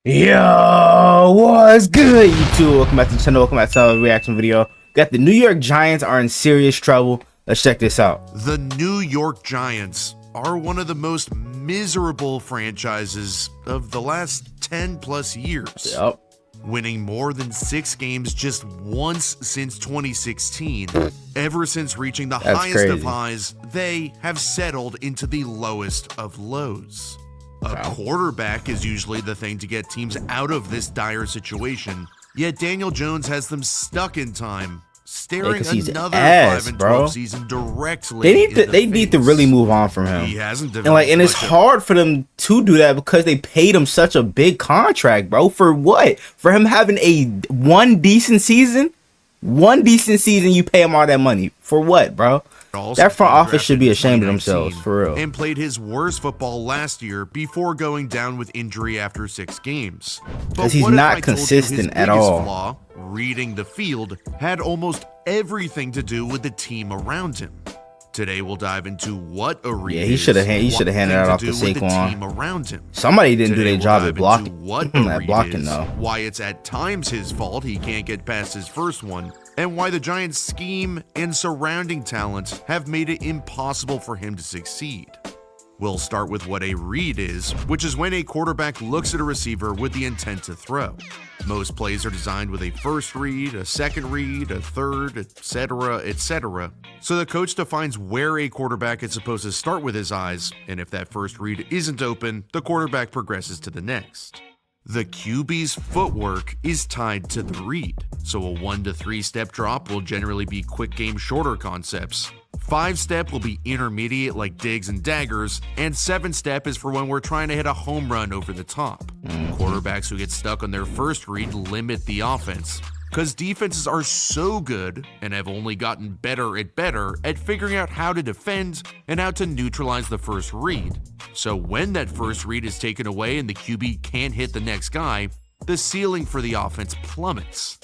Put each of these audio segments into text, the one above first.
Yo, what's good, YouTube? Welcome back to the channel. Welcome back to another reaction video. Got the New York Giants are in serious trouble. Let's check this out. The New York Giants are one of the most miserable franchises of the last 10 plus years. Yep. Winning more than 6 games just once since 2016. Ever since reaching the highest of highs, they have settled into the lowest of lows. A quarterback is usually the thing to get teams out of this dire situation, yet Daniel Jones has them stuck in time, staring another 5-12 season directly. They need to really move on from him. He hasn't developed, and it's hard for them to do that because they paid him such a big contract, bro. For what? For him having one decent season? One decent season, you pay him all that money. For what, bro? That front office should be ashamed of themselves, for real. And played his worst football last year before going down with injury after 6 games. Because he's not consistent at all. Flaw, reading the field, had almost everything to do with the team around him. Today we'll dive into what a read he should have handed that off to Saquon. Somebody didn't do their job at blocking. Blocking though. Why it's at times his fault he can't get past his first one, and why the Giants' scheme and surrounding talent have made it impossible for him to succeed. We'll start with what a read is, which is when a quarterback looks at a receiver with the intent to throw. Most plays are designed with a first read, a second read, a third, etc., etc. So the coach defines where a quarterback is supposed to start with his eyes, and if that first read isn't open, the quarterback progresses to the next. The QB's footwork is tied to the read, so a 1 to 3 step drop will generally be quick game shorter concepts. 5-step will be intermediate like digs and daggers, and 7-step is for when we're trying to hit a home run over the top. Quarterbacks who get stuck on their first read limit the offense, because defenses are so good and have only gotten better at figuring out how to defend and how to neutralize the first read. So when that first read is taken away and the QB can't hit the next guy, the ceiling for the offense plummets.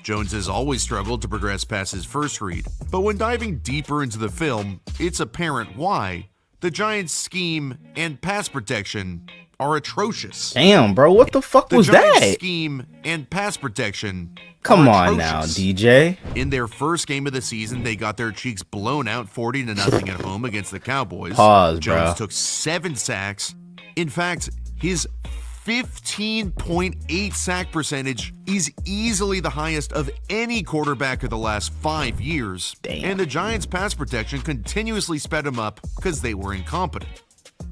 Jones has always struggled to progress past his first read, but when diving deeper into the film, it's apparent why. The Giants' scheme and pass protection are atrocious. Damn, bro, what the fuck was that? Scheme and pass protection. Come on now, DJ. In their first game of the season, they got their cheeks blown out 40-0 at home against the Cowboys. Jones took 7 sacks. In fact, his 15.8 sack percentage is easily the highest of any quarterback of the last 5 years. Damn. And the Giants' pass protection continuously sped him up because they were incompetent.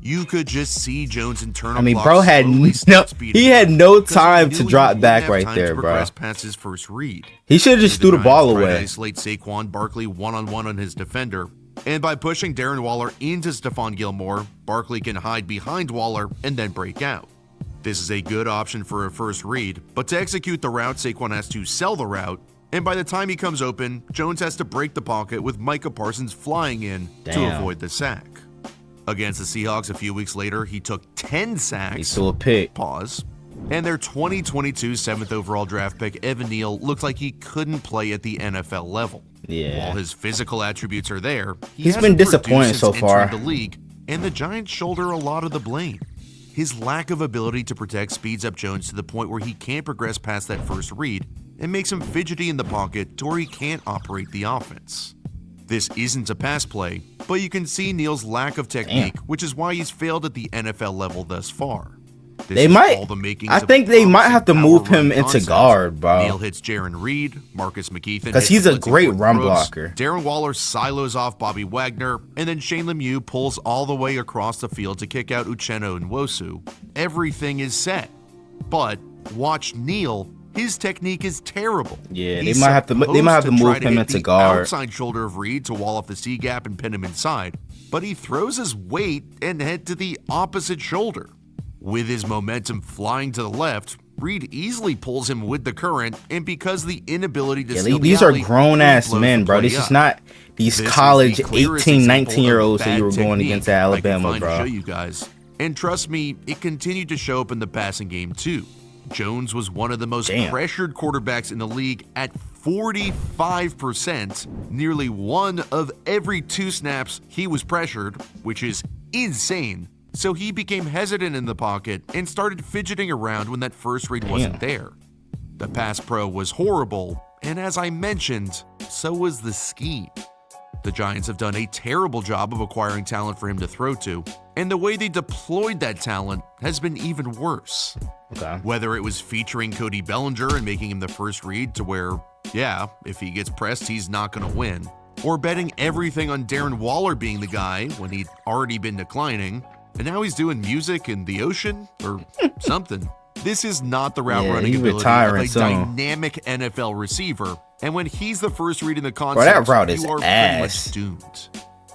You could just see Jones' internal. Bro had no time to drop back right there, bro. Past his first read. He should have just threw the ball away. Isolate Saquon Barkley one-on-one on his defender, and by pushing Darren Waller into Stephon Gilmore, Barkley can hide behind Waller and then break out. This is a good option for a first read, but to execute the route, Saquon has to sell the route, and by the time he comes open, Jones has to break the pocket with Micah Parsons flying in to avoid the sack. Against the Seahawks a few weeks later, he took 10 sacks. He threw a pick. And their 2022 7th overall draft pick, Evan Neal, looked like he couldn't play at the NFL level. While his physical attributes are there, he's been disappointed so far. The league, and the Giants shoulder a lot of the blame. His lack of ability to protect speeds up Jones to the point where he can't progress past that first read and makes him fidgety in the pocket to where he can't operate the offense. This isn't a pass play, but you can see Neal's lack of technique, which is why he's failed at the NFL level thus far. I think they might have to move him into guard, bro. Neal hits Jarran Reed, Marcus McKeithen, because he's a great run blocker. Darren Waller silos off Bobby Wagner, and then Shane Lemieux pulls all the way across the field to kick out Uchenna Nwosu. Everything is set, but watch Neal. His technique is terrible. Yeah, they might have to move him into guard. Outside shoulder of Reed to wall off the C gap and pin him inside, but he throws his weight and head to the opposite shoulder. With his momentum flying to the left, Reed easily pulls him with the current, and because the inability to steal these are grown-ass men, bro. This is not these college 18, 19-year-olds that you were going against at Alabama, bro. Show you guys. And trust me, it continued to show up in the passing game, too. Jones was one of the most pressured quarterbacks in the league at 45%. Nearly 1 of every 2 snaps he was pressured, which is insane. so he became hesitant in the pocket and started fidgeting around when that first read wasn't there. The pass pro was horrible, and as I mentioned, so was the scheme. The Giants have done a terrible job of acquiring talent for him to throw to, and the way they deployed that talent has been even worse. Okay. Whether it was featuring Cody Bellinger and making him the first read to where, yeah, if he gets pressed, he's not going to win, or betting everything on Darren Waller being the guy when he'd already been declining, and now he's doing music in the ocean or something. This is not the route running ability of a dynamic NFL receiver, and when he's the first read in the concept, that route is you are pretty much doomed.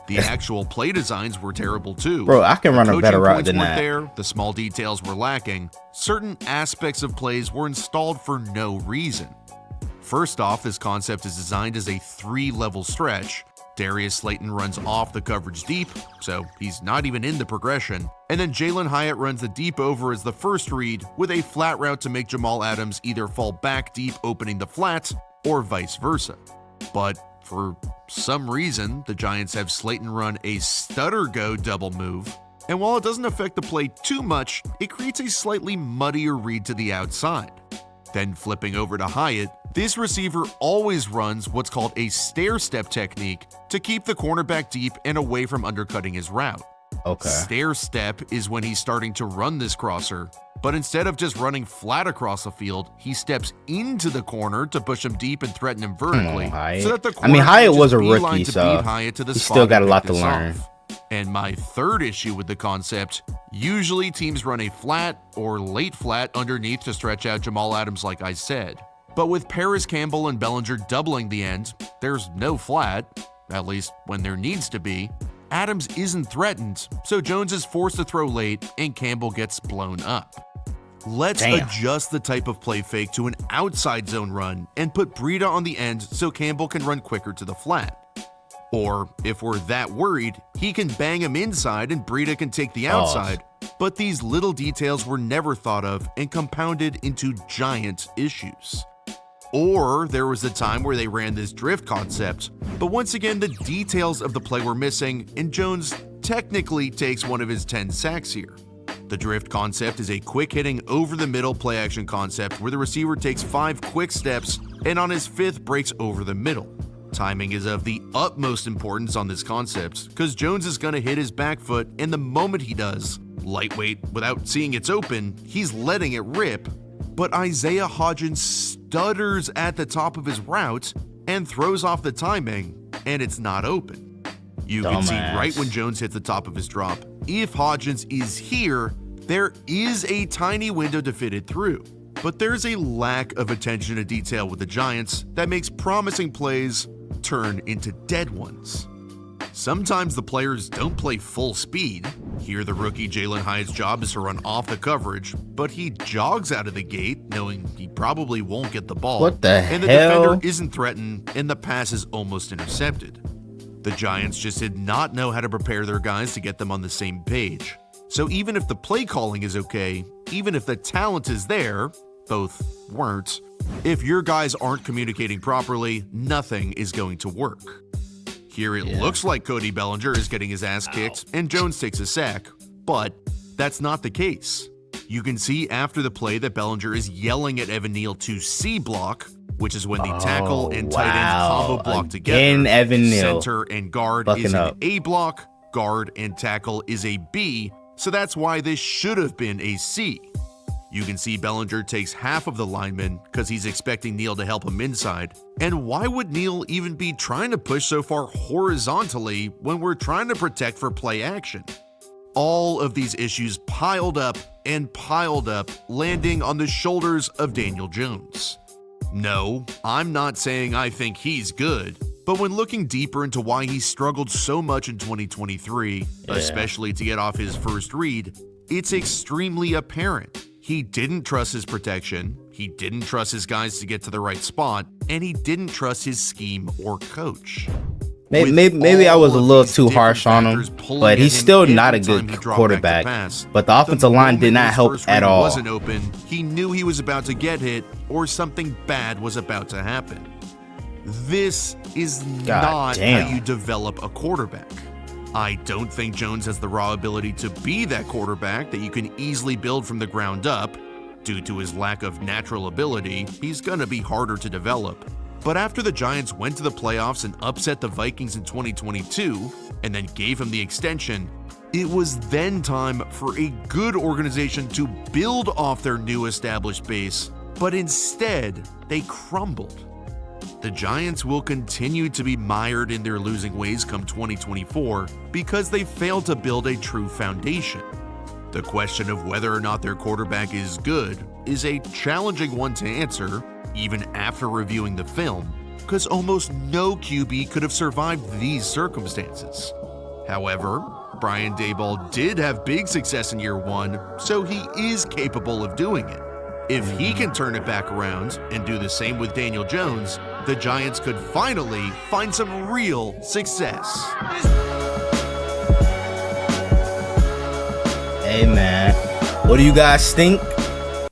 The actual play designs were terrible too. Bro, I can run a better route than that. There, the small details were lacking. Certain aspects of plays were installed for no reason. First off, this concept is designed as a 3-level stretch. Darius Slayton runs off the coverage deep, so he's not even in the progression. And then Jalen Hyatt runs the deep over as the first read with a flat route to make Jamal Adams either fall back deep opening the flat or vice versa. But for some reason, the Giants have Slayton run a stutter go double move. And while it doesn't affect the play too much, it creates a slightly muddier read to the outside. Then flipping over to Hyatt, this receiver always runs what's called a stair step technique to keep the cornerback deep and away from undercutting his route. Okay. Stair step is when he's starting to run this crosser, but instead of just running flat across the field, he steps into the corner to push him deep and threaten him vertically. So that the Hyatt was a rookie, so he still got a lot to learn. And my third issue with the concept, usually teams run a flat or late flat underneath to stretch out Jamal Adams like I said. But with Paris Campbell and Bellinger doubling the end, there's no flat, at least when there needs to be. Adams isn't threatened, so Jones is forced to throw late and Campbell gets blown up. Let's adjust the type of play fake to an outside zone run and put Breida on the end so Campbell can run quicker to the flat. Or, if we're that worried, he can bang him inside and Breida can take the outside, but these little details were never thought of and compounded into giant issues. Or there was a time where they ran this drift concept, but once again the details of the play were missing and Jones technically takes one of his 10 sacks here. The drift concept is a quick hitting over the middle play action concept where the receiver takes 5 quick steps and on his 5th breaks over the middle. Timing is of the utmost importance on this concept because Jones is going to hit his back foot and the moment he does, lightweight without seeing it's open, he's letting it rip. But Isaiah Hodgins stutters at the top of his route and throws off the timing, and it's not open. You can see right when Jones hits the top of his drop, if Hodgins is here, there is a tiny window to fit it through. But there's a lack of attention to detail with the Giants that makes promising plays turn into dead ones. Sometimes the players don't play full speed. Here the rookie Jalen Hyatt's job is to run off the coverage, but he jogs out of the gate knowing he probably won't get the ball. What the and the hell? defender isn't threatened and the pass is almost intercepted. The Giants just did not know how to prepare their guys to get them on the same page. So even if the play calling is okay, even if the talent is there, both weren't, if your guys aren't communicating properly, nothing is going to work. Here it looks like Cody Bellinger is getting his ass kicked and Jones takes a sack, but that's not the case. You can see after the play that Bellinger is yelling at Evan Neal to C block, which is when the tackle and tight end combo block together. Evan Neal. Center and guard is an A block, guard and tackle is a B, so that's why this should have been a C. You can see Bellinger takes half of the lineman because he's expecting Neal to help him inside. And why would Neal even be trying to push so far horizontally when we're trying to protect for play action? All of these issues piled up and piled up, landing on the shoulders of Daniel Jones. No, I'm not saying I think he's good, but when looking deeper into why he struggled so much in 2023, especially to get off his first read, it's extremely apparent. He didn't trust his protection, he didn't trust his guys to get to the right spot, and he didn't trust his scheme or coach. Maybe I was a little too harsh on him, but he's still not a good quarterback. But the offensive line did not help at all. Wasn't open, he knew he was about to get hit or something bad was about to happen. This is not how you develop a quarterback. I don't think Jones has the raw ability to be that quarterback that you can easily build from the ground up. Due to his lack of natural ability, he's gonna be harder to develop. But after the Giants went to the playoffs and upset the Vikings in 2022, and then gave him the extension, it was then time for a good organization to build off their new established base, but instead, they crumbled. The Giants will continue to be mired in their losing ways come 2024 because they failed to build a true foundation. The question of whether or not their quarterback is good is a challenging one to answer, even after reviewing the film, because almost no QB could have survived these circumstances. However, Brian Daboll did have big success in year one, so he is capable of doing it. If he can turn it back around and do the same with Daniel Jones, the Giants could finally find some real success. Hey man, what do you guys think?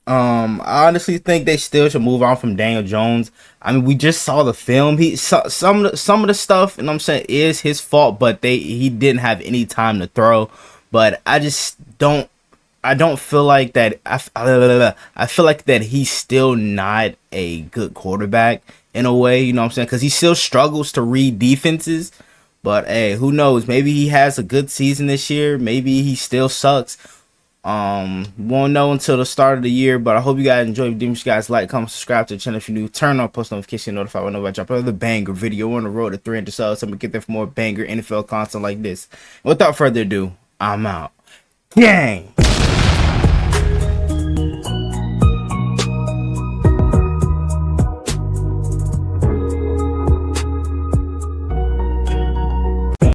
I honestly think they still should move on from Daniel Jones. I mean, we just saw the film. Some of the stuff, and I'm saying, is his fault, but he didn't have any time to throw. But I don't feel like that. I feel like that he's still not a good quarterback in a way. You know what I'm saying? Because he still struggles to read defenses. But hey, who knows? Maybe he has a good season this year. Maybe he still sucks. Won't know until the start of the year. But I hope you guys enjoyed. Make sure you guys like, comment, subscribe to the channel if you're new. Turn on post notification, notify whenever I drop another banger video on the road to 300 subs. I'm gonna get there for more banger NFL content like this. Without further ado, I'm out. Gang.